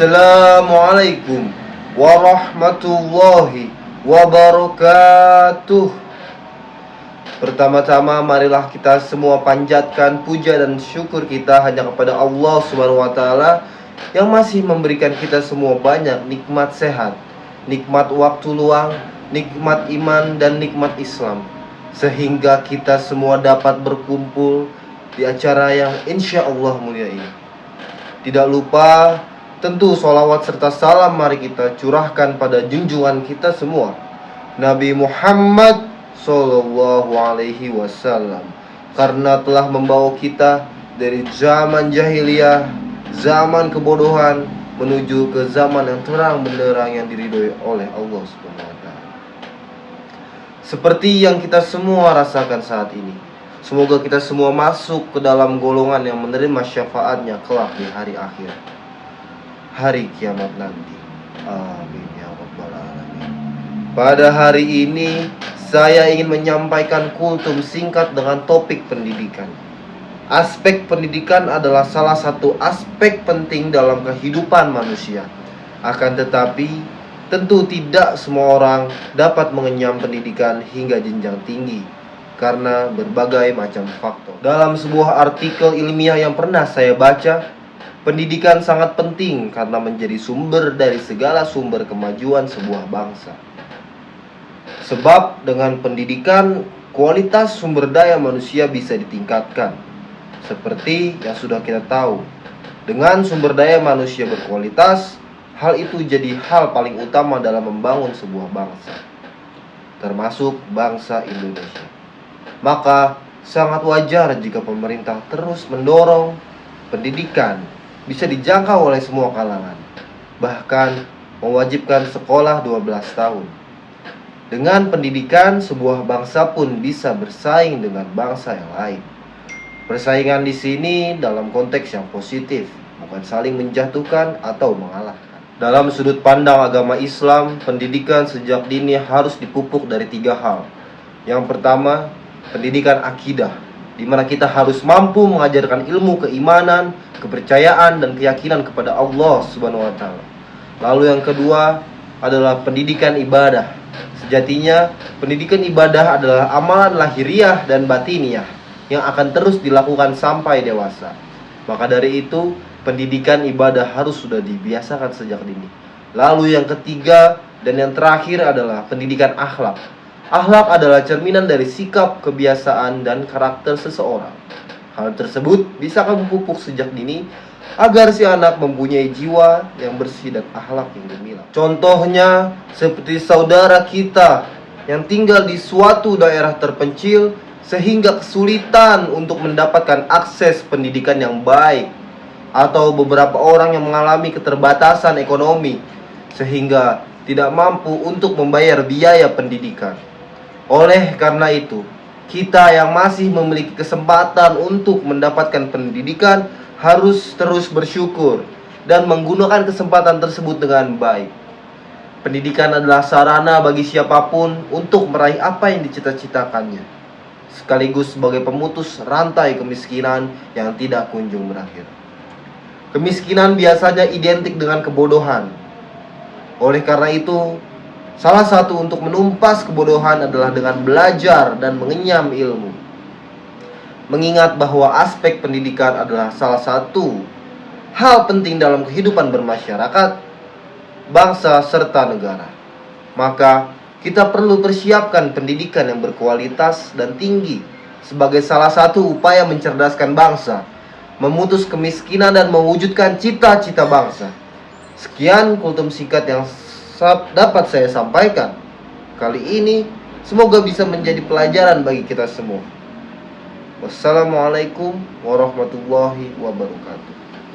Assalamualaikum warahmatullahi wabarakatuh. Pertama-tama marilah kita semua panjatkan puja dan syukur kita hanya kepada Allah Subhanahu wa taala yang masih memberikan kita semua banyak nikmat sehat, nikmat waktu luang, nikmat iman dan nikmat Islam, sehingga kita semua dapat berkumpul di acara yang insya Allah mulia ini. Tidak lupa tentu sholawat serta salam mari kita curahkan pada junjungan kita semua, Nabi Muhammad Sallallahu Alaihi Wasallam, karena telah membawa kita dari zaman jahiliyah, zaman kebodohan, menuju ke zaman yang terang benderang yang diridhoi oleh Allah Subhanahu wa taala. Seperti yang kita semua rasakan saat ini, semoga kita semua masuk ke dalam golongan yang menerima syafaatnya kelak di hari akhir, hari kiamat nanti. Amin ya rabbal alamin. Pada hari ini saya ingin menyampaikan kultum singkat dengan topik pendidikan. Aspek pendidikan adalah salah satu aspek penting dalam kehidupan manusia. Akan tetapi, tentu tidak semua orang dapat mengenyam pendidikan hingga jenjang tinggi karena berbagai macam faktor. Dalam sebuah artikel ilmiah yang pernah saya baca, pendidikan sangat penting karena menjadi sumber dari segala sumber kemajuan sebuah bangsa. Sebab dengan pendidikan, kualitas sumber daya manusia bisa ditingkatkan. Seperti yang sudah kita tahu, dengan sumber daya manusia berkualitas, hal itu jadi hal paling utama dalam membangun sebuah bangsa, termasuk bangsa Indonesia. Maka sangat wajar jika pemerintah terus mendorong pendidikan bisa dijangkau oleh semua kalangan, bahkan mewajibkan sekolah 12 tahun. Dengan pendidikan, sebuah bangsa pun bisa bersaing dengan bangsa yang lain. Persaingan di sini dalam konteks yang positif, bukan saling menjatuhkan atau mengalahkan. Dalam sudut pandang agama Islam, pendidikan sejak dini harus dipupuk dari 3 hal. Yang pertama, pendidikan akidah, di mana kita harus mampu mengajarkan ilmu keimanan, kepercayaan, dan keyakinan kepada Allah Subhanahu wa taala. Lalu yang kedua adalah pendidikan ibadah. Sejatinya, pendidikan ibadah adalah amalan lahiriah dan batiniah yang akan terus dilakukan sampai dewasa. Maka dari itu, pendidikan ibadah harus sudah dibiasakan sejak dini. Lalu yang ketiga dan yang terakhir adalah pendidikan akhlak. Akhlak adalah cerminan dari sikap, kebiasaan, dan karakter seseorang. Hal tersebut bisa kamu pupuk sejak dini agar si anak mempunyai jiwa yang bersih dan akhlak yang gemilang. Contohnya seperti saudara kita yang tinggal di suatu daerah terpencil sehingga kesulitan untuk mendapatkan akses pendidikan yang baik, atau beberapa orang yang mengalami keterbatasan ekonomi sehingga tidak mampu untuk membayar biaya pendidikan. Oleh karena itu, kita yang masih memiliki kesempatan untuk mendapatkan pendidikan harus terus bersyukur dan menggunakan kesempatan tersebut dengan baik. Pendidikan adalah sarana bagi siapapun untuk meraih apa yang dicita-citakannya, sekaligus sebagai pemutus rantai kemiskinan yang tidak kunjung berakhir. Kemiskinan biasanya identik dengan kebodohan. Oleh karena itu, salah satu untuk menumpas kebodohan adalah dengan belajar dan mengenyam ilmu. Mengingat bahwa aspek pendidikan adalah salah satu hal penting dalam kehidupan bermasyarakat, bangsa, serta negara, maka kita perlu persiapkan pendidikan yang berkualitas dan tinggi sebagai salah satu upaya mencerdaskan bangsa, memutus kemiskinan, dan mewujudkan cita-cita bangsa. Sekian kultum singkat yang dapat saya sampaikan kali ini. Semoga bisa menjadi pelajaran bagi kita semua. Wassalamualaikum warahmatullahi wabarakatuh.